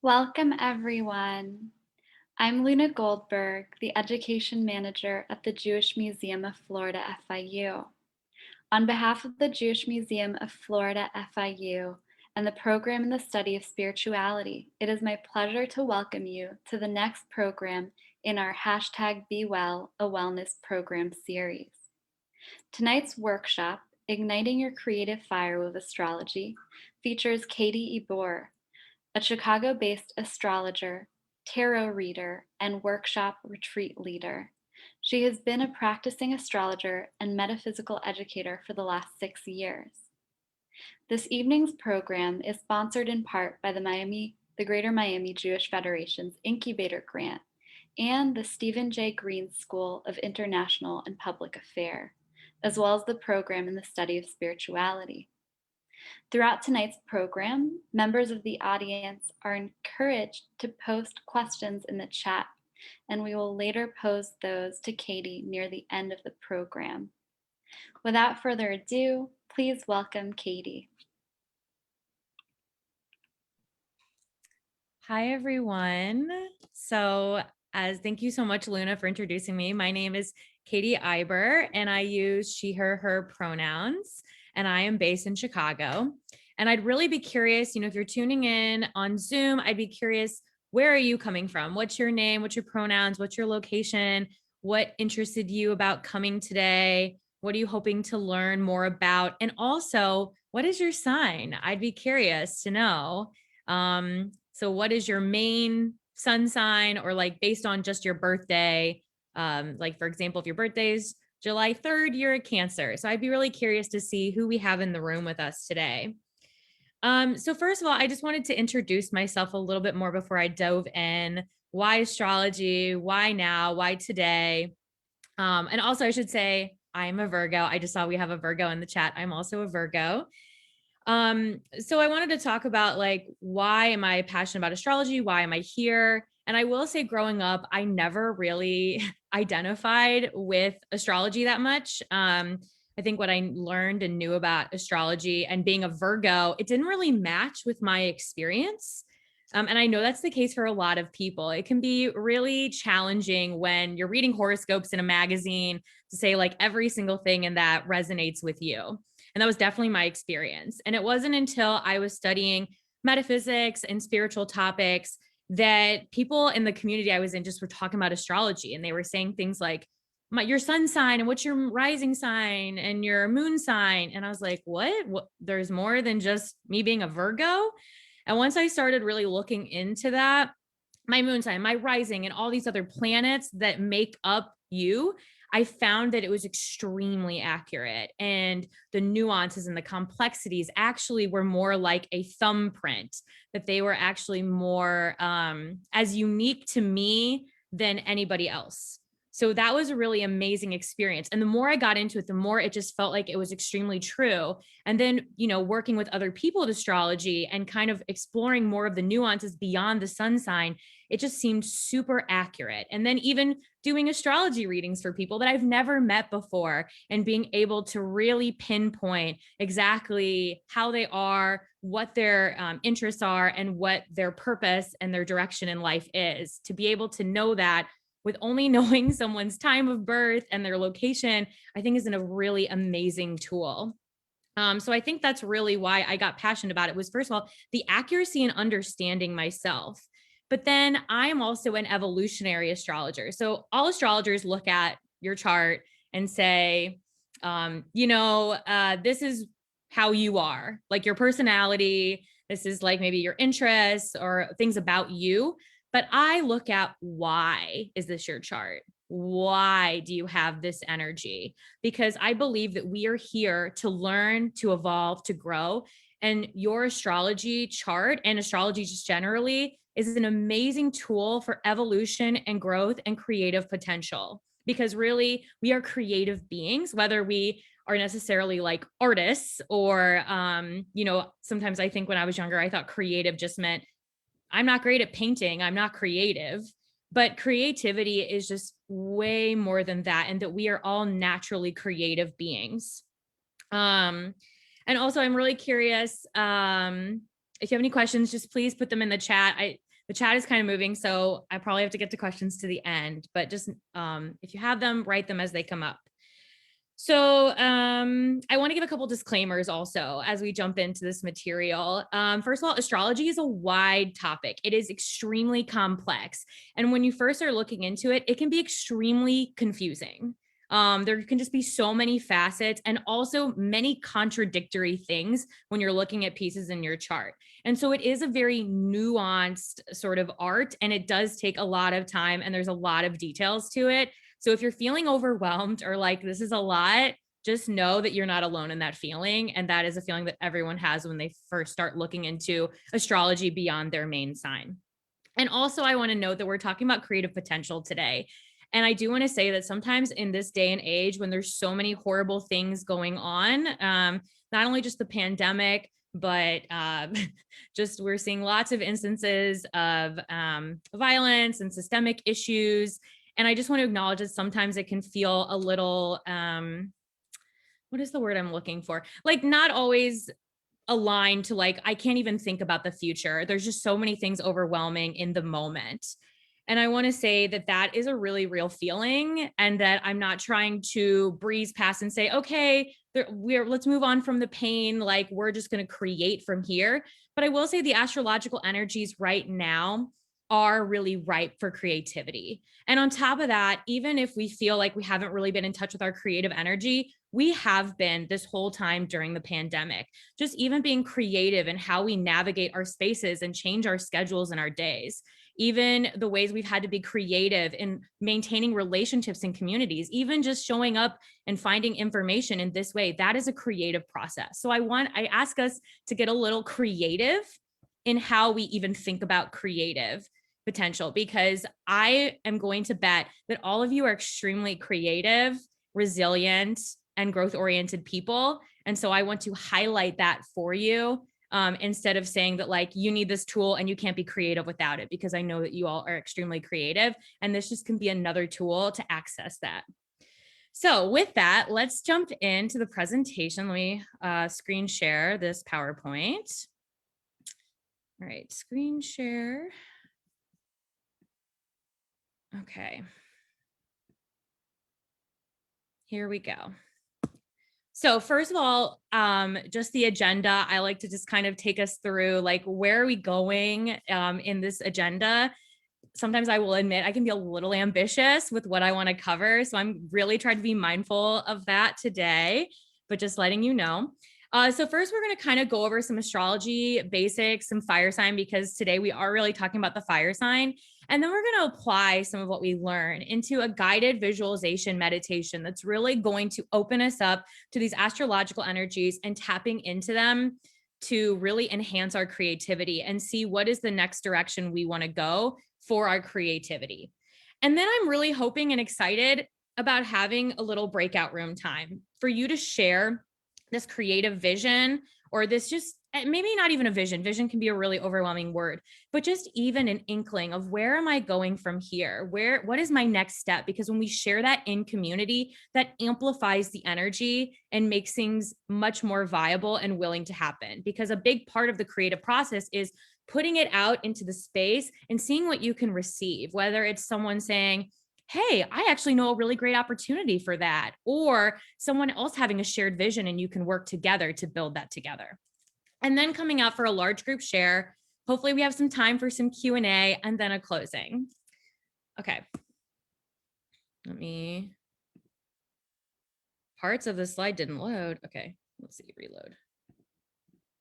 Welcome, everyone. I'm Luna Goldberg, the Education Manager at the Jewish Museum of Florida, FIU. On behalf of the Jewish Museum of Florida, FIU, and the program in the study of spirituality, it is my pleasure to welcome you to the next program in our hashtag Be Well, a Wellness Program series. Tonight's workshop, Igniting Your Creative Fire with Astrology, features Katy Ibur, a Chicago-based astrologer, tarot reader, and workshop retreat leader. She has been a practicing astrologer and metaphysical educator for the last 6 years. This evening's program is sponsored in part by the Greater Miami Jewish Federation's Incubator Grant and the Stephen J. Green School of International and Public Affairs, as well as the program in the study of spirituality. Throughout tonight's program, members of the audience are encouraged to post questions in the chat, and we will later pose those to Katy near the end of the program. Without further ado, please welcome Katy. Hi, everyone. Thank you so much, Luna, for introducing me. My name is Katy Ibur, and I use she, her pronouns, and I am based in Chicago. And I'd really be curious, if you're tuning in on Zoom, I'd be curious, where are you coming from? What's your name? What's your pronouns? What's your location? What interested you about coming today? What are you hoping to learn more about? And also, what is your sign? I'd be curious to know. So what is your main sun sign, or like based on just your birthday? Like for example, if your birthday is July 3rd, you're a Cancer. So I'd be really curious to see who we have in the room with us today. So first of all, I just wanted to introduce myself a little bit more before I dove in. Why astrology? Why now? Why today? And also I should say I'm a Virgo. I just saw we have a Virgo in the chat. I'm also a Virgo. So I wanted to talk about like, why am I passionate about astrology? Why am I here? And I will say growing up, I never really identified with astrology that much. I think what I learned and knew about astrology and being a Virgo, it didn't really match with my experience. And I know that's the case for a lot of people. It can be really challenging when you're reading horoscopes in a magazine to say like every single thing in that resonates with you. And that was definitely my experience. And it wasn't until I was studying metaphysics and spiritual topics that people in the community I was in just were talking about astrology. And they were saying things like, your sun sign and what's your rising sign and your moon sign. And I was like, what? There's more than just me being a Virgo. And once I started really looking into that, my moon sign, my rising, and all these other planets that make up you, I found that it was extremely accurate. And the nuances and the complexities actually were more like a thumbprint, that they were actually more as unique to me than anybody else. So that was a really amazing experience. And the more I got into it, the more it just felt like it was extremely true. And then, working with other people with astrology and kind of exploring more of the nuances beyond the sun sign, it just seemed super accurate. And then even doing astrology readings for people that I've never met before and being able to really pinpoint exactly how they are, what their interests are, and what their purpose and their direction in life is. To be able to know that with only knowing someone's time of birth and their location, I think is a really amazing tool. So I think that's really why I got passionate about it, was first of all, the accuracy and understanding myself. But then I'm also an evolutionary astrologer. So all astrologers look at your chart and say, this is how you are, like your personality. This is like maybe your interests or things about you. But I look at, why is this your chart? Why do you have this energy? Because I believe that we are here to learn, to evolve, to grow. And your astrology chart and astrology just generally is an amazing tool for evolution and growth and creative potential. Because really, we are creative beings, whether we are necessarily like artists or, sometimes I think when I was younger, I thought creative just meant I'm not great at painting, I'm not creative. But creativity is just way more than that, and that we are all naturally creative beings. And also, I'm really curious. If you have any questions, just please put them in the chat. The chat is kind of moving, so I probably have to get to questions to the end, but just if you have them, write them as they come up. So I want to give a couple disclaimers also as we jump into this material. First of all, astrology is a wide topic. It is extremely complex. And when you first are looking into it, it can be extremely confusing. There can just be so many facets and also many contradictory things when you're looking at pieces in your chart. And so it is a very nuanced sort of art, and it does take a lot of time, and there's a lot of details to it. So if you're feeling overwhelmed or like this is a lot, just know that you're not alone in that feeling. And that is a feeling that everyone has when they first start looking into astrology beyond their main sign. And also, I want to note that we're talking about creative potential today. And I do want to say that sometimes in this day and age, when there's so many horrible things going on, not only just the pandemic, but just we're seeing lots of instances of violence and systemic issues. And I just want to acknowledge that sometimes it can feel a little, what is the word I'm looking for? Like not always aligned to like, I can't even think about the future. There's just so many things overwhelming in the moment. And I want to say that that is a really real feeling, and that I'm not trying to breeze past and say, okay, let's move on from the pain. Like we're just going to create from here. But I will say the astrological energies right now are really ripe for creativity. And on top of that, even if we feel like we haven't really been in touch with our creative energy, we have been this whole time during the pandemic. Just even being creative in how we navigate our spaces and change our schedules and our days. Even the ways we've had to be creative in maintaining relationships and communities, even just showing up and finding information in this way, that is a creative process. So I ask us to get a little creative in how we even think about creative potential, because I am going to bet that all of you are extremely creative, resilient, and growth oriented people. And so I want to highlight that for you, instead of saying that like you need this tool and you can't be creative without it, because I know that you all are extremely creative, and this just can be another tool to access that. So with that, let's jump into the presentation. Let me screen share this PowerPoint. All right, screen share. Okay. Here we go. So first of all, just the agenda, I like to just kind of take us through like, where are we going in this agenda? Sometimes I will admit I can be a little ambitious with what I want to cover. So I'm really trying to be mindful of that today, but just letting you know. So first, we're going to kind of go over some astrology basics, some fire sign, because today we are really talking about the fire sign. And then we're going to apply some of what we learn into a guided visualization meditation that's really going to open us up to these astrological energies and tapping into them to really enhance our creativity and see what is the next direction we want to go for our creativity. And then I'm really hoping and excited about having a little breakout room time for you to share this creative vision, or this just maybe not even a vision. Vision can be a really overwhelming word, but just even an inkling of where am I going from here? What is my next step? Because when we share that in community, that amplifies the energy and makes things much more viable and willing to happen. Because a big part of the creative process is putting it out into the space and seeing what you can receive, whether it's someone saying, hey, I actually know a really great opportunity for that, or someone else having a shared vision and you can work together to build that together. And then coming out for a large group share. Hopefully we have some time for some Q&A and then a closing. Okay. Parts of the slide didn't load. Okay, let's see, reload.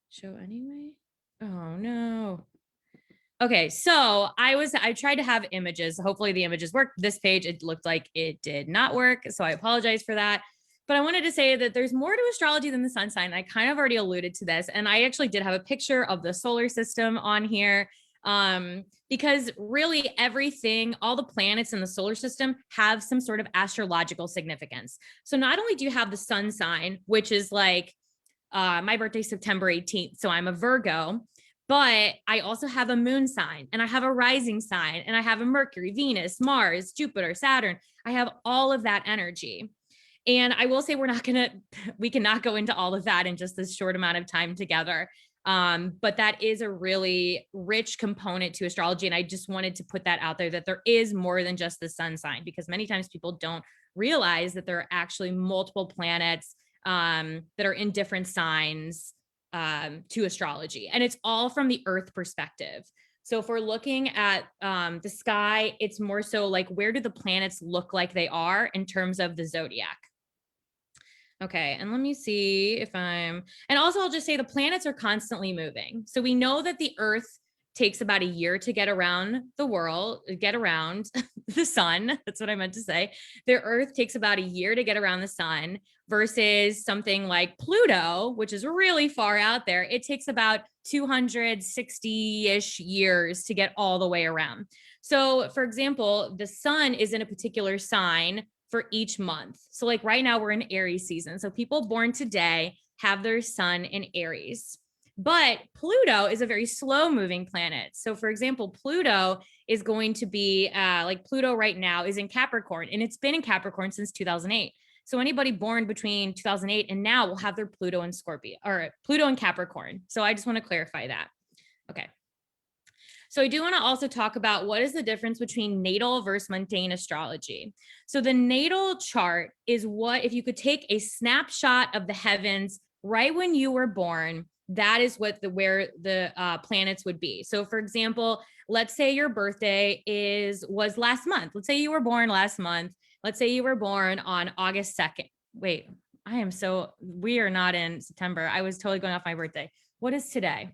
Show anyway. Oh no. Okay, so I tried to have images. Hopefully the images worked. This page, it looked like it did not work. So I apologize for that. But I wanted to say that there's more to astrology than the sun sign. I kind of already alluded to this. And I actually did have a picture of the solar system on here, because really everything, all the planets in the solar system have some sort of astrological significance. So not only do you have the sun sign, which is like, my birthday's September 18th. So I'm a Virgo. But I also have a moon sign, and I have a rising sign, and I have a Mercury, Venus, Mars, Jupiter, Saturn. I have all of that energy. And I will say we cannot go into all of that in just this short amount of time together. But that is a really rich component to astrology. And I just wanted to put that out there, that there is more than just the sun sign, because many times people don't realize that there are actually multiple planets that are in different signs to astrology. And it's all from the earth perspective. So if we're looking at the sky, it's more so like, where do the planets look like they are in terms of the zodiac? Okay, and let me see if and also I'll just say the planets are constantly moving. So we know that the Earth takes about a year to get around the world, get around the sun. That's what I meant to say. The Earth takes about a year to get around the sun versus something like Pluto, which is really far out there. It takes about 260-ish years to get all the way around. So, for example, the sun is in a particular sign for each month. So like right now we're in Aries season. So people born today have their sun in Aries. But Pluto is a very slow moving planet. So for example, Pluto is going to be like Pluto right now is in Capricorn, and it's been in Capricorn since 2008. So anybody born between 2008 and now will have their Pluto in Scorpio or Pluto in Capricorn. So I just want to clarify that. Okay. So I do want to also talk about what is the difference between natal versus mundane astrology. So the natal chart is what, if you could take a snapshot of the heavens right when you were born, that is what where the planets would be. So for example, let's say your birthday was last month. Let's say you were born last month. Let's say you were born on August 2nd. Wait, we are not in September. I was totally going off my birthday. What is today?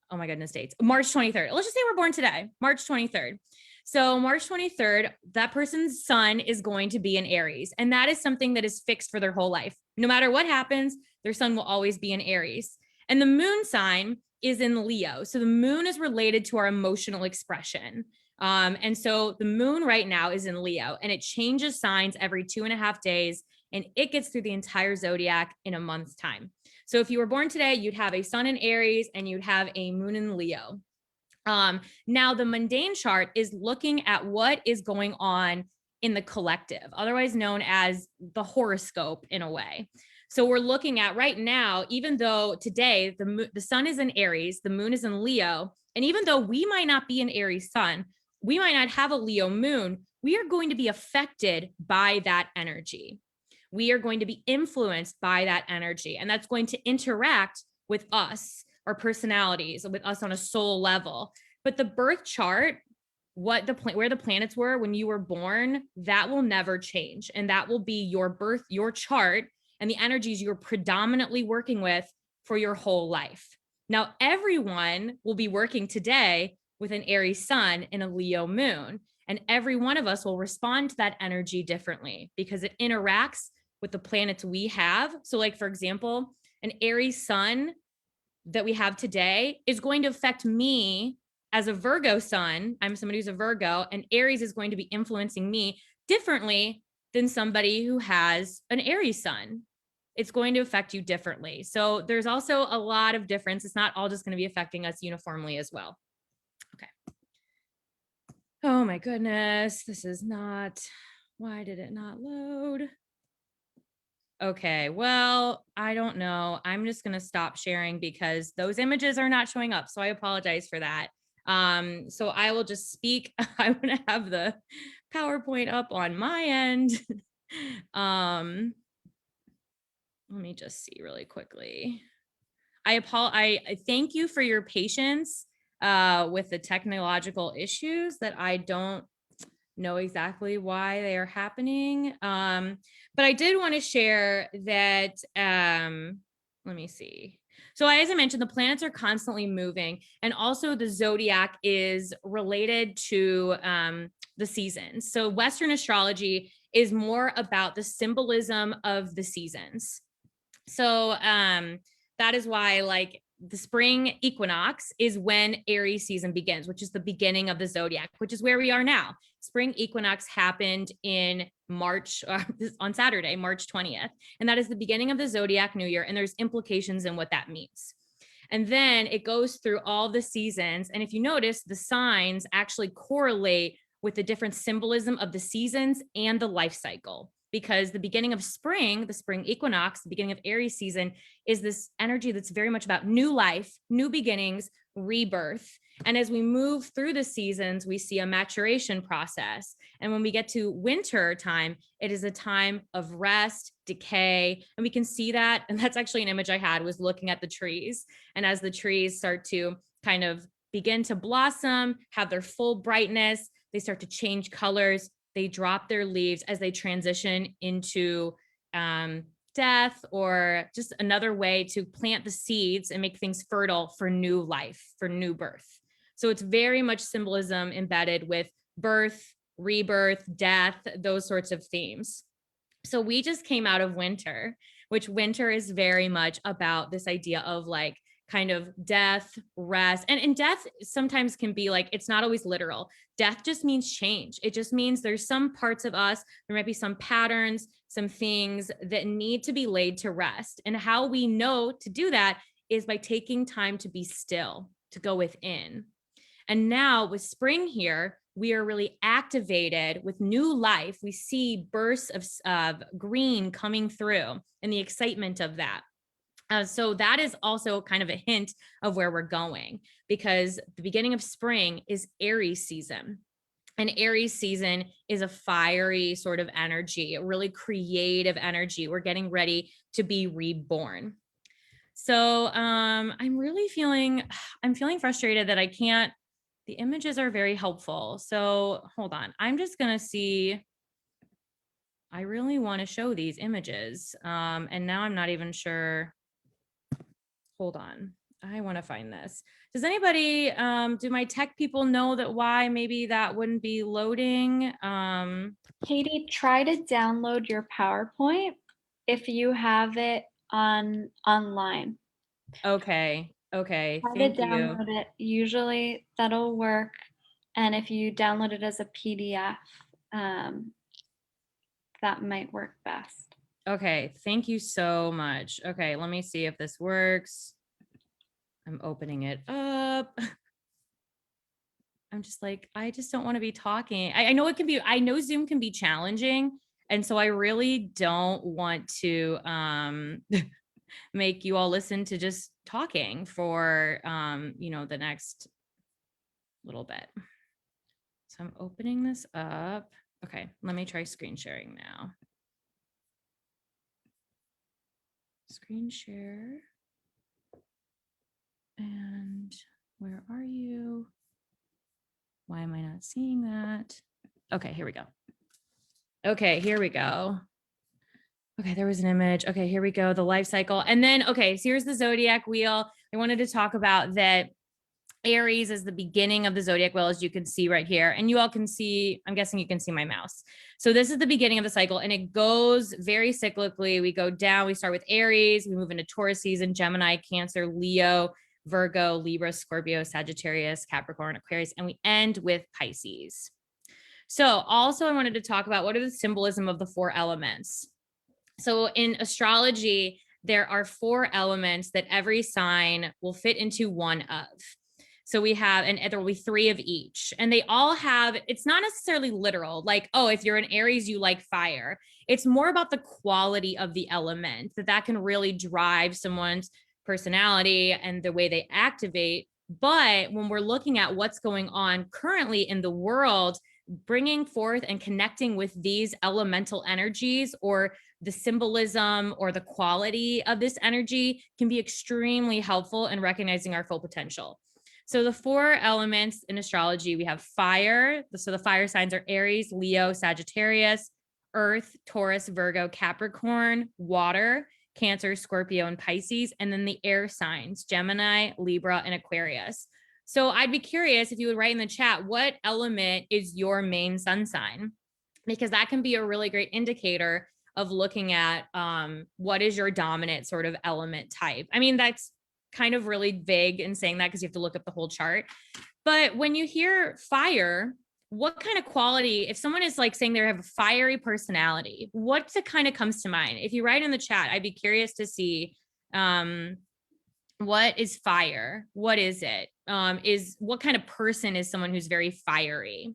Oh my goodness, dates. March 23rd. Let's just say we're born today, March 23rd. So March 23rd, that person's sun is going to be in Aries. And that is something that is fixed for their whole life. No matter what happens, their sun will always be in Aries. And the moon sign is in Leo. So the moon is related to our emotional expression. And so the moon right now is in Leo, and it changes signs every 2.5 days, and it gets through the entire zodiac in a month's time. So if you were born today, you'd have a sun in Aries and you'd have a moon in Leo. Now the mundane chart is looking at what is going on in the collective, otherwise known as the horoscope in a way. So we're looking at right now, even though today the sun is in Aries, the moon is in Leo, and even though we might not be an Aries sun, we might not have a Leo moon, we are going to be affected by that energy. We are going to be influenced by that energy, and that's going to interact with us, our personalities, with us on a soul level. But the birth chart, where the planets were when you were born, that will never change. And that will be your chart, and the energies you're predominantly working with for your whole life. Now, everyone will be working today with an Aries sun and a Leo moon. And every one of us will respond to that energy differently because it interacts with the planets we have. So like, for example, an Aries sun that we have today is going to affect me as a Virgo sun. I'm somebody who's a Virgo, and Aries is going to be influencing me differently than somebody who has an Aries sun. It's going to affect you differently. So there's also a lot of difference. It's not all just going to be affecting us uniformly as well. Okay. Oh my goodness. Why did it not load? Okay, well, I don't know. I'm just going to stop sharing because those images are not showing up. So I apologize for that. So I will just speak. I want to have the PowerPoint up on my end. Let me just see really quickly. I thank you for your patience with the technological issues that I don't know exactly why they are happening. But I did want to share that, let me see. So as I mentioned, the planets are constantly moving, and also the zodiac is related to the seasons. So Western astrology is more about the symbolism of the seasons. So that is why, like, the spring equinox is when Aries season begins, which is the beginning of the zodiac, which is where we are now. Spring equinox happened in March, on Saturday, March 20th. And that is the beginning of the zodiac new year. And there's implications in what that means. And then it goes through all the seasons. And if you notice, the signs actually correlate with the different symbolism of the seasons and the life cycle. because the beginning of spring, the spring equinox, the beginning of Aries season, is this energy that's very much about new life, new beginnings, rebirth. And as we move through the seasons, we see a maturation process. And when we get to winter time, it is a time of rest, decay, and we can see that. And that's actually an image I had, was looking at the trees. And as the trees start to kind of begin to blossom, have their full brightness, they start to change colors, they drop their leaves as they transition into death, or just another way to plant the seeds and make things fertile for new life, for new birth. So it's very much symbolism embedded with birth, rebirth, death, those sorts of themes. So we just came out of winter, which winter is very much about this idea of like kind of death, rest. And death sometimes can be like, it's not always literal. Death just means change. It just means there's some parts of us, there might be some patterns, some things that need to be laid to rest. And how we know to do that is by taking time to be still, to go within. And now with spring here, we are really activated with new life. We see bursts of green coming through and the excitement of that. So that is also kind of a hint of where we're going, because the beginning of spring is Aries season. And Aries season is a fiery sort of energy, a really creative energy. We're getting ready to be reborn. So I'm feeling frustrated that I can't, the images are very helpful. So hold on, I'm just gonna see. I really want to show these images. And now I'm not even sure. Hold on. I want to find this. Does anybody, do my tech people know that why maybe that wouldn't be loading? Katie, try to download your PowerPoint if you have it online. Okay. Okay. Try to Thank you. download it. Usually that'll work. And if you download it as a PDF, um, that might work best. Okay. Thank you so much. Okay. Let me see if this works. I'm opening it up. I'm just like, I just don't want to be talking. I know it can be, I know Zoom can be challenging. And so I really don't want to make you all listen to just talking for the next little bit. So I'm opening this up. Okay, let me try screen sharing now. Screen share. And where are you? Why am I not seeing that? Okay, here we go. Okay, here we go. Okay, there was an image. Okay, here we go. The life cycle. And then, okay, so here's the Zodiac Wheel. I wanted to talk about that. Aries is the beginning of the Zodiac Wheel, as you can see right here. And you all can see, I'm guessing you can see my mouse. So this is the beginning of the cycle, and it goes very cyclically. We go down, we start with Aries, we move into Taurus season, Gemini, Cancer, Leo, Virgo, Libra, Scorpio, Sagittarius, Capricorn, Aquarius, and we end with Pisces. So also I wanted to talk about what are the symbolism of the four elements. So in astrology, there are four elements that every sign will fit into one of. So we have, and there will be three of each. And they all have, it's not necessarily literal, like, oh, if you're an Aries, you like fire. It's more about the quality of the element that can really drive someone's personality and the way they activate. But when we're looking at what's going on currently in the world, bringing forth and connecting with these elemental energies, or the symbolism or the quality of this energy, can be extremely helpful in recognizing our full potential. So the four elements in astrology, we have fire. So the fire signs are Aries, Leo, Sagittarius, Earth, Taurus, Virgo, Capricorn, water, Cancer, Scorpio, and Pisces. And then the air signs, Gemini, Libra, and Aquarius. So I'd be curious if you would write in the chat, what element is your main sun sign? Because that can be a really great indicator of looking at what is your dominant sort of element type. I mean, that's kind of really vague in saying that because you have to look up the whole chart. But when you hear fire, what kind of quality, if someone is like saying they have a fiery personality, what kind of comes to mind? If you write in the chat, I'd be curious to see what is fire? What is it? What kind of person is someone who's very fiery?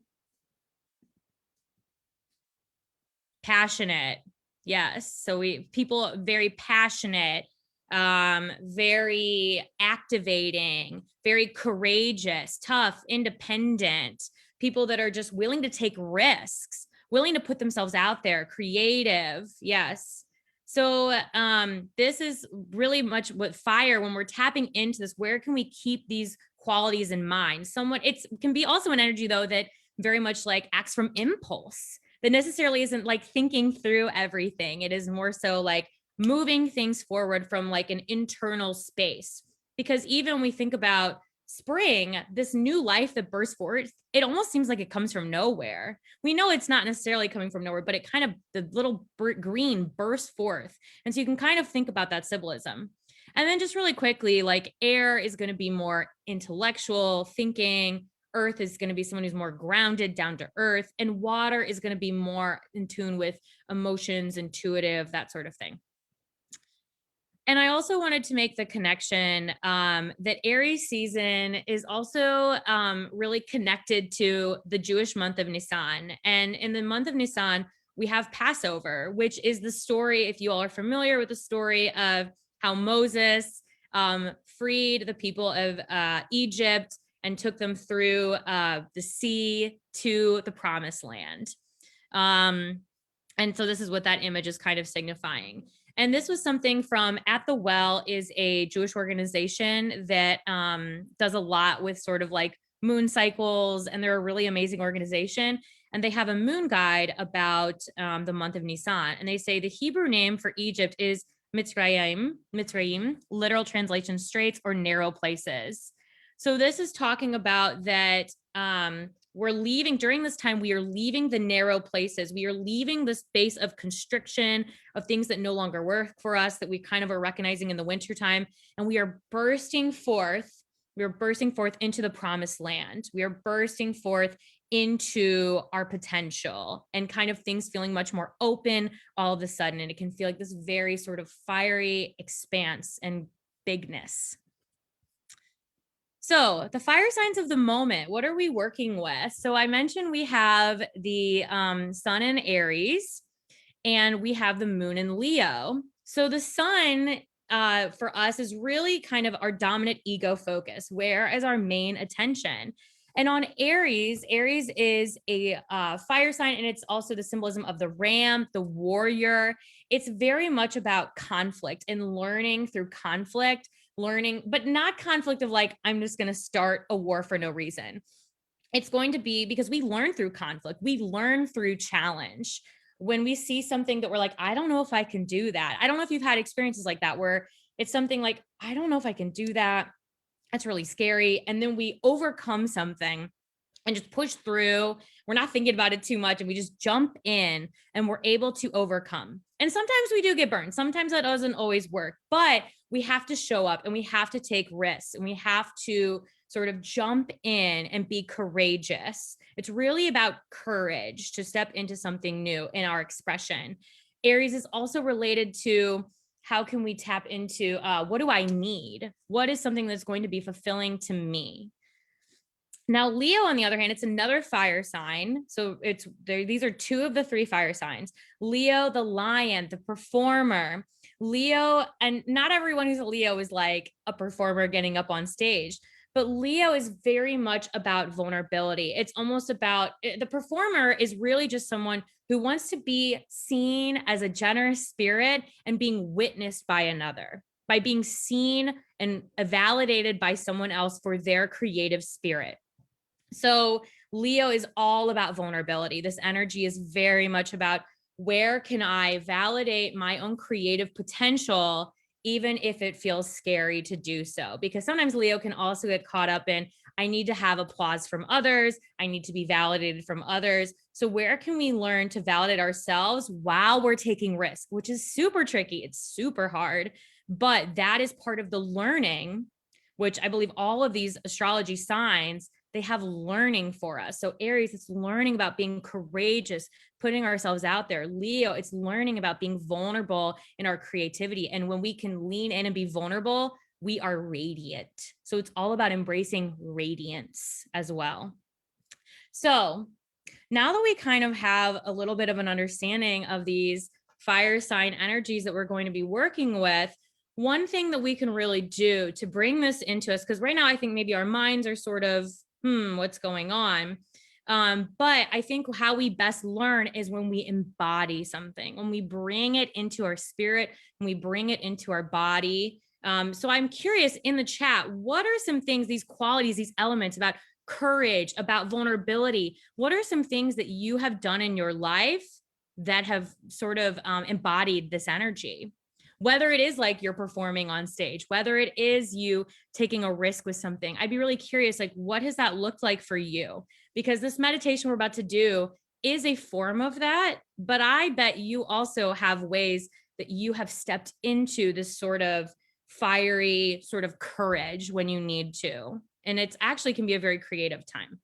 Passionate. Yes. So people very passionate, very activating, very courageous, tough, independent, people that are just willing to take risks, willing to put themselves out there, creative. Yes. So this is really much what fire, when we're tapping into this, where can we keep these qualities in mind? It can be also an energy though that very much like acts from impulse, that necessarily isn't like thinking through everything. It is more so like moving things forward from like an internal space. Because even when we think about spring, this new life that bursts forth, it almost seems like it comes from nowhere. We know it's not necessarily coming from nowhere, but it kind of, the little green bursts forth. And so you can kind of think about that symbolism. And then just really quickly, like air is going to be more intellectual thinking, earth is going to be someone who's more grounded, down to earth, and water is going to be more in tune with emotions, intuitive, that sort of thing. And I also wanted to make the connection that Aries season is also really connected to the Jewish month of Nisan. And in the month of Nisan, we have Passover, which is the story, if you all are familiar with the story of how Moses freed the people of Egypt and took them through the sea to the promised land. And so this is what that image is kind of signifying. And this was something from At the Well, is a Jewish organization that does a lot with sort of like moon cycles, and they're a really amazing organization. And they have a moon guide about the month of Nisan. And they say the Hebrew name for Egypt is Mitzrayim, literal translation, straits or narrow places. So this is talking about that we're leaving during this time, we are leaving the narrow places. We are leaving the space of constriction, of things that no longer work for us, that we kind of are recognizing in the wintertime. And we are bursting forth. We are bursting forth into the promised land. We are bursting forth into our potential, and kind of things feeling much more open all of a sudden. And it can feel like this very sort of fiery expanse and bigness. So the fire signs of the moment, what are we working with? So I mentioned we have the sun in Aries, and we have the moon in Leo. So the sun for us is really kind of our dominant ego focus. Where is our main attention? And on Aries, Aries is a fire sign, and it's also the symbolism of the ram, the warrior. It's very much about conflict and learning through conflict, learning, but not conflict of like, I'm just going to start a war for no reason. It's going to be because we learn through conflict, we learn through challenge. When we see something that we're like, I don't know if I can do that. I don't know if you've had experiences like that, where it's something like, I don't know if I can do that. That's really scary. And then we overcome something and just push through. We're not thinking about it too much, and we just jump in and we're able to overcome. And sometimes we do get burned. Sometimes that doesn't always work, but we have to show up and we have to take risks and we have to sort of jump in and be courageous. It's really about courage to step into something new in our expression. Aries is also related to how can we tap into what do I need? What is something that's going to be fulfilling to me? Now, Leo, on the other hand, it's another fire sign. So these are two of the three fire signs. Leo, the lion, the performer. Leo, and not everyone who's a Leo is like a performer getting up on stage, but Leo is very much about vulnerability. It's almost about the performer is really just someone who wants to be seen as a generous spirit and being witnessed by another, by being seen and validated by someone else for their creative spirit. So Leo is all about vulnerability. This energy is very much about, where can I validate my own creative potential, even if it feels scary to do so? Because sometimes Leo can also get caught up in, I need to have applause from others. I need to be validated from others. So where can we learn to validate ourselves while we're taking risk, which is super tricky. It's super hard, but that is part of the learning, which I believe all of these astrology signs, they have learning for us. So Aries, it's learning about being courageous, putting ourselves out there. Leo, it's learning about being vulnerable in our creativity. And when we can lean in and be vulnerable, we are radiant. So it's all about embracing radiance as well. So now that we kind of have a little bit of an understanding of these fire sign energies that we're going to be working with, one thing that we can really do to bring this into us, because right now I think maybe our minds are sort of, what's going on? But I think how we best learn is when we embody something, when we bring it into our spirit, when we bring it into our body. So I'm curious in the chat, what are some things, these qualities, these elements about courage, about vulnerability? What are some things that you have done in your life that have sort of embodied this energy? Whether it is like you're performing on stage, whether it is you taking a risk with something, I'd be really curious, like, what has that looked like for you? Because this meditation we're about to do is a form of that. But I bet you also have ways that you have stepped into this sort of fiery sort of courage when you need to. And it's actually can be a very creative time.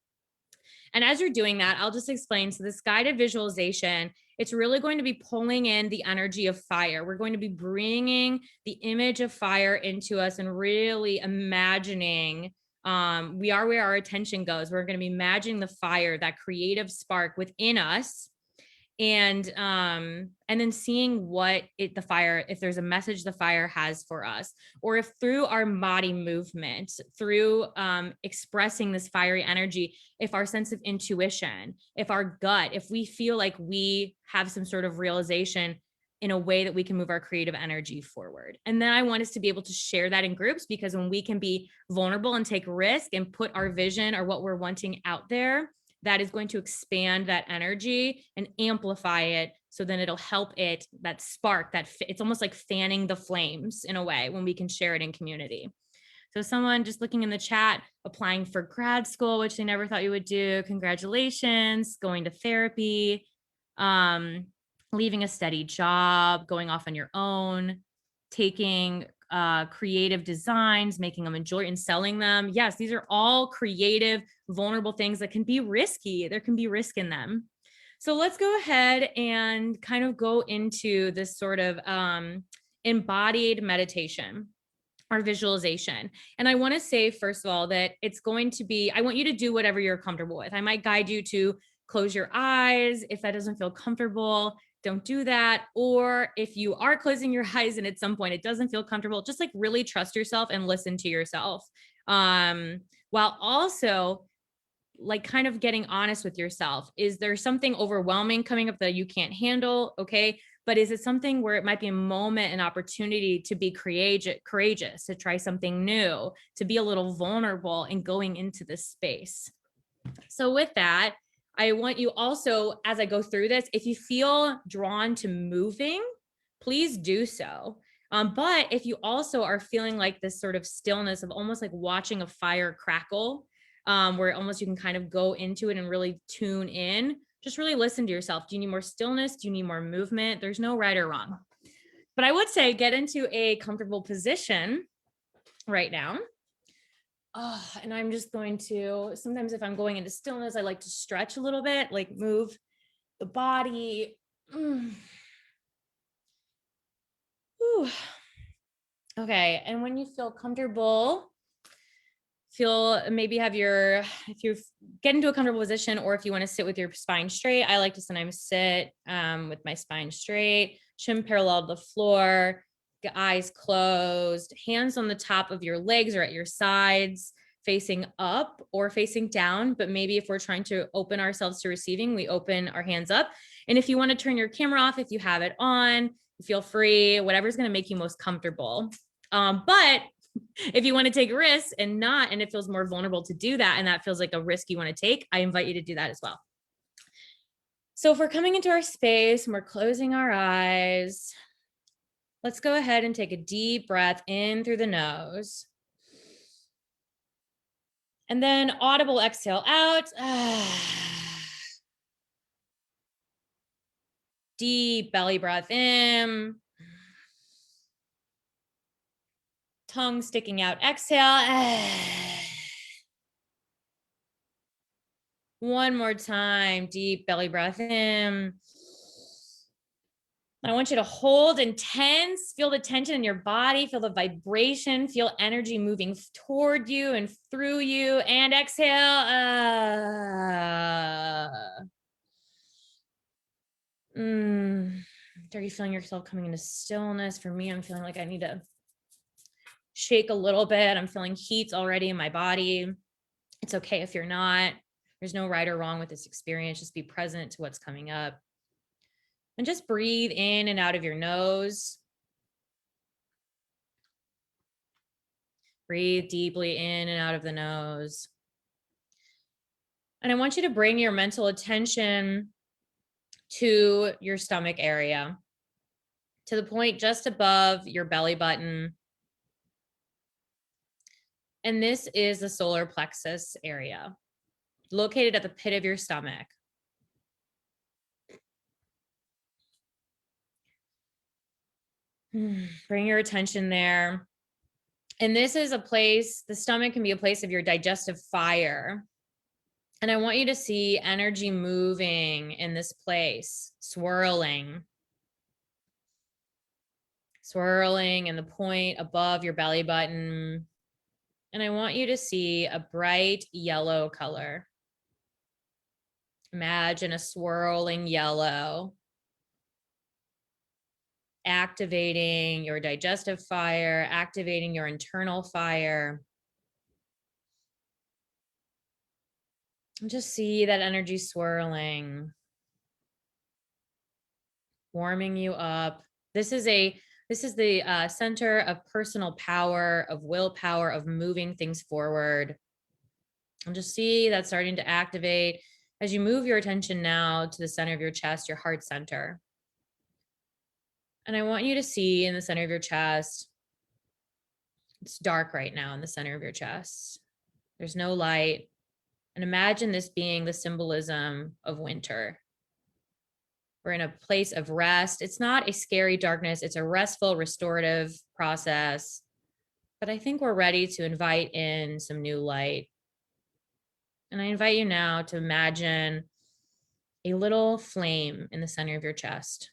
And as you're doing that, I'll just explain. So, this guided visualization, it's really going to be pulling in the energy of fire. We're going to be bringing the image of fire into us and really imagining. We are where our attention goes. We're going to be imagining the fire, that creative spark within us, and then seeing what the fire, if there's a message the fire has for us, or if through our body movement, through expressing this fiery energy, if our sense of intuition, if our gut, if we feel like we have some sort of realization in a way that we can move our creative energy forward. And then I want us to be able to share that in groups, because when we can be vulnerable and take risk and put our vision or what we're wanting out there, that is going to expand that energy and amplify it. So then it'll help it, that spark, it's almost like fanning the flames in a way when we can share it in community. So someone just looking in the chat, applying for grad school, which they never thought you would do. Congratulations. Going to therapy, leaving a steady job, going off on your own, taking creative designs, making them enjoy and selling them. Yes, these are all creative, vulnerable things that can be risky. There can be risk in them. So let's go ahead and kind of go into this sort of embodied meditation or visualization. And I want to say, first of all, that it's going to be, I want you to do whatever you're comfortable with. I might guide you to close your eyes. If that doesn't feel comfortable, don't do that. Or if you are closing your eyes and at some point it doesn't feel comfortable, just like really trust yourself and listen to yourself. While also like kind of getting honest with yourself. Is there something overwhelming coming up that you can't handle? Okay. But is it something where it might be a moment, an opportunity to be courageous, to try something new, to be a little vulnerable in going into this space? So with that, I want you also, as I go through this, if you feel drawn to moving, please do so. But if you also are feeling like this sort of stillness of almost like watching a fire crackle, where almost you can kind of go into it and really tune in, just really listen to yourself. Do you need more stillness? Do you need more movement? There's no right or wrong. But I would say get into a comfortable position right now. Oh, and I'm just going to, sometimes if I'm going into stillness, I like to stretch a little bit, like move the body. Okay. And when you feel comfortable, maybe have if you get into a comfortable position, or if you want to sit with your spine straight, I like to sometimes sit with my spine straight, chin parallel to the floor, eyes closed, hands on the top of your legs or at your sides, facing up or facing down. But maybe if we're trying to open ourselves to receiving, we open our hands up. And if you want to turn your camera off, if you have it on, feel free, whatever's going to make you most comfortable. But if you want to take risks and it feels more vulnerable to do that, and that feels like a risk you want to take, I invite you to do that as well. So if we're coming into our space and we're closing our eyes, let's go ahead and take a deep breath in through the nose. And then audible exhale out. Deep belly breath in. Tongue sticking out, exhale. One more time, deep belly breath in. I want you to hold and tense, feel the tension in your body, feel the vibration, feel energy moving toward you and through you, and exhale. Are you feeling yourself coming into stillness? For me, I'm feeling like I need to shake a little bit. I'm feeling heat already in my body. It's okay if you're not. There's no right or wrong with this experience. Just be present to what's coming up. And just breathe in and out of your nose. Breathe deeply in and out of the nose. And I want you to bring your mental attention to your stomach area, to the point just above your belly button. And this is the solar plexus area, located at the pit of your stomach. Bring your attention there. And this is a place, the stomach can be a place of your digestive fire. And I want you to see energy moving in this place, swirling in the point above your belly button. And I want you to see a bright yellow color. Imagine a swirling yellow, activating your digestive fire, activating your internal fire. And just see that energy swirling, warming you up. This is the center of personal power, of willpower, of moving things forward. And just see that starting to activate as you move your attention now to the center of your chest, your heart center. And I want you to see in the center of your chest, it's dark right now in the center of your chest. There's no light. And imagine this being the symbolism of winter. We're in a place of rest. It's not a scary darkness. It's a restful, restorative process. But I think we're ready to invite in some new light. And I invite you now to imagine a little flame in the center of your chest.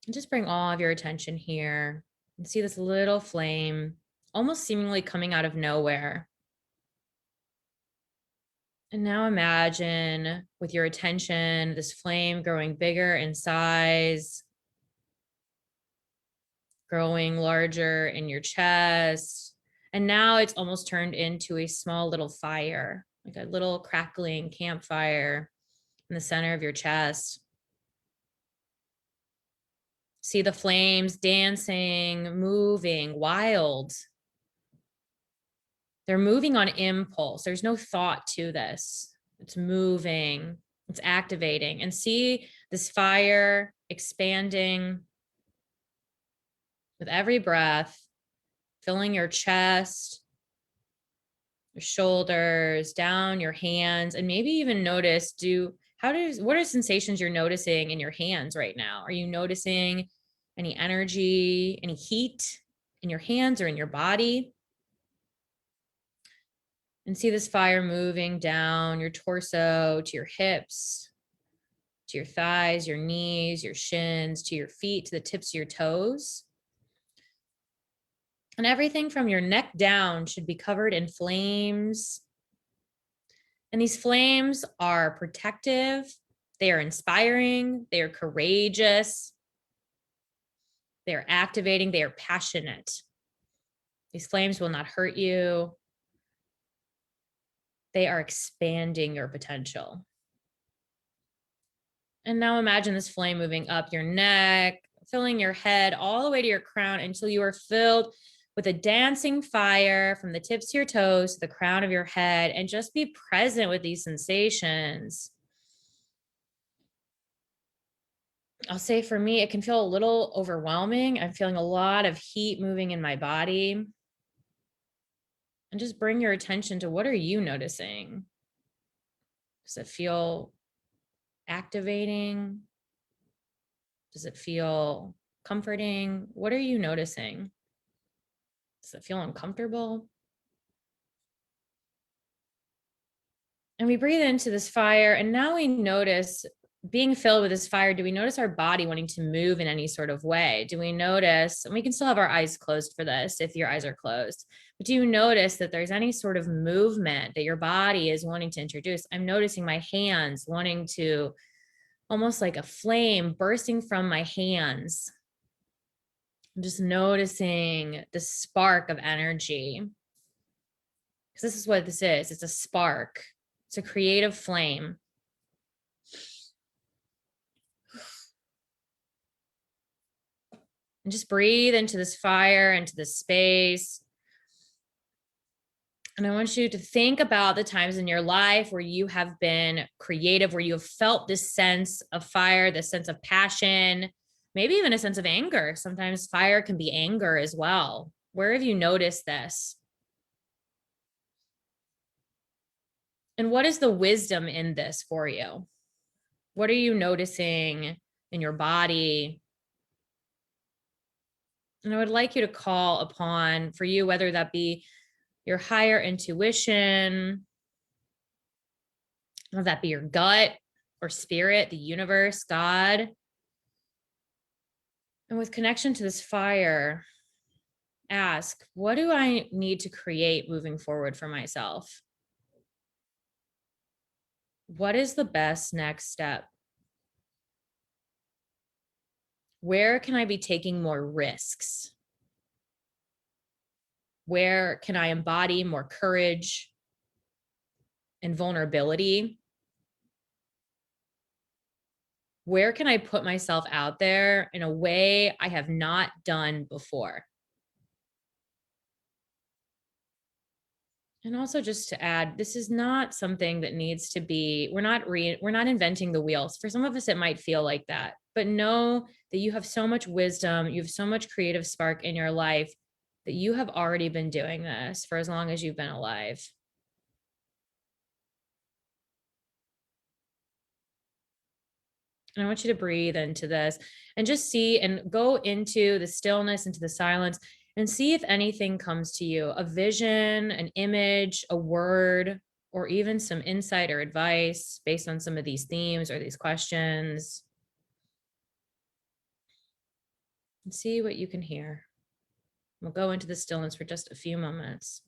And just bring all of your attention here and see this little flame almost seemingly coming out of nowhere. And now imagine with your attention, this flame growing bigger in size, growing larger in your chest. And now it's almost turned into a small little fire, like a little crackling campfire in the center of your chest. See the flames dancing, moving, wild. They're moving on impulse. There's no thought to this. It's moving, it's activating. And see this fire expanding with every breath, filling your chest, your shoulders, down your hands, and maybe even notice what are sensations you're noticing in your hands right now? Are you noticing any energy, any heat in your hands or in your body? And see this fire moving down your torso to your hips, to your thighs, your knees, your shins, to your feet, to the tips of your toes. And everything from your neck down should be covered in flames. And these flames are protective, they are inspiring, they are courageous, they are activating, they are passionate. These flames will not hurt you. They are expanding your potential. And now imagine this flame moving up your neck, filling your head all the way to your crown until you are filled with a dancing fire from the tips of your toes to the crown of your head, and just be present with these sensations. I'll say for me, it can feel a little overwhelming. I'm feeling a lot of heat moving in my body. And just bring your attention to what are you noticing? Does it feel activating? Does it feel comforting? What are you noticing? Does it feel uncomfortable? And we breathe into this fire, and now we notice being filled with this fire. Do we notice our body wanting to move in any sort of way? Do we notice, and we can still have our eyes closed for this if your eyes are closed, but do you notice that there's any sort of movement that your body is wanting to introduce? I'm noticing my hands wanting to almost like a flame bursting from my hands. I'm just noticing the spark of energy. Because this is what this is. It's a spark. It's a creative flame. And just breathe into this fire, into this space. And I want you to think about the times in your life where you have been creative, where you have felt this sense of fire, this sense of passion, maybe even a sense of anger. Sometimes fire can be anger as well. Where have you noticed this? And what is the wisdom in this for you? What are you noticing in your body? And I would like you to call upon for you, whether that be your higher intuition, whether that be your gut or spirit, the universe, God. And with connection to this fire, ask, what do I need to create moving forward for myself? What is the best next step? Where can I be taking more risks? Where can I embody more courage and vulnerability? Where can I put myself out there in a way I have not done before? And also just to add, this is not something that needs to be, we're not inventing the wheels. For some of us, it might feel like that, but know that you have so much wisdom, you have so much creative spark in your life that you have already been doing this for as long as you've been alive. And I want you to breathe into this and just see and go into the stillness, into the silence, and see if anything comes to you, a vision, an image, a word, or even some insight or advice based on some of these themes or these questions. And see what you can hear. We'll go into the stillness for just a few moments.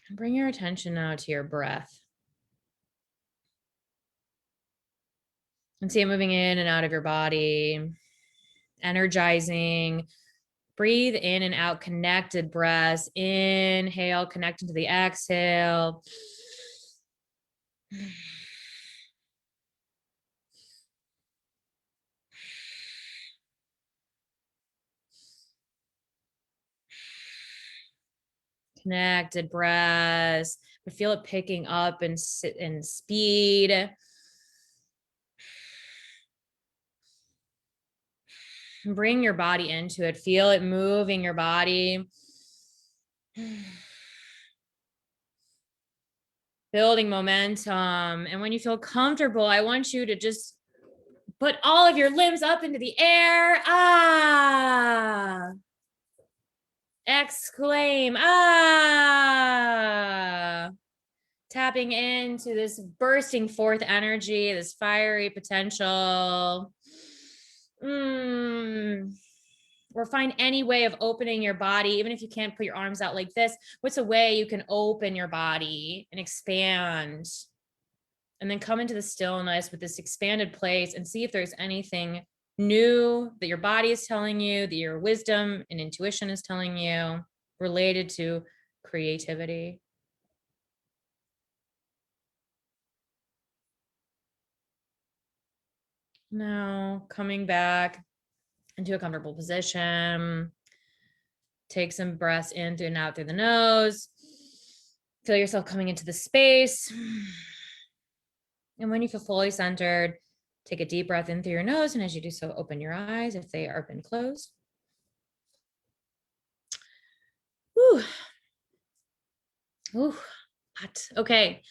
And bring your attention now to your breath. And see it moving in and out of your body, energizing. Breathe in and out, connected breaths. Inhale, connecting to the exhale. Connected breaths, but feel it picking up in speed. Bring your body into it. Feel it moving your body. Building momentum. And when you feel comfortable, I want you to just put all of your limbs up into the air. Ah. Exclaim. Ah. Tapping into this bursting forth energy, this fiery potential. Or find any way of opening your body, even if you can't put your arms out like this. What's a way you can open your body and expand? And then come into the stillness with this expanded place and see if there's anything new that your body is telling you, that your wisdom and intuition is telling you related to creativity. Now, coming back into a comfortable position. Take some breaths in through and out through the nose. Feel yourself coming into the space. And when you feel fully centered, take a deep breath in through your nose. And as you do so, open your eyes if they are been closed. Ooh. Ooh. Hot. Okay.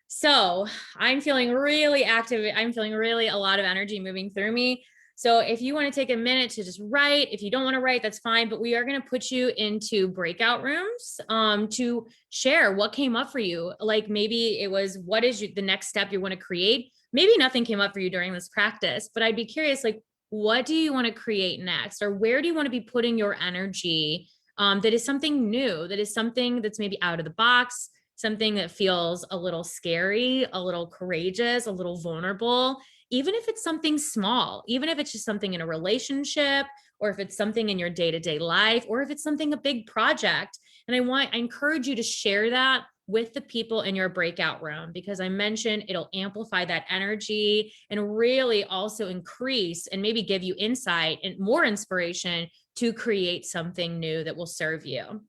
So I'm feeling really active. I'm feeling really a lot of energy moving through me. So if you want to take a minute to just write, if you don't want to write, that's fine. But we are going to put you into breakout rooms to share what came up for you. Like maybe it was, what is the next step you want to create? Maybe nothing came up for you during this practice, but I'd be curious, like, what do you want to create next? Or where do you want to be putting your energy that is something new, that is something that's maybe out of the box, something that feels a little scary, a little courageous, a little vulnerable, even if it's something small, even if it's just something in a relationship, or if it's something in your day-to-day life, or if it's something, a big project. And I encourage you to share that with the people in your breakout room, because I mentioned it'll amplify that energy and really also increase and maybe give you insight and more inspiration to create something new that will serve you.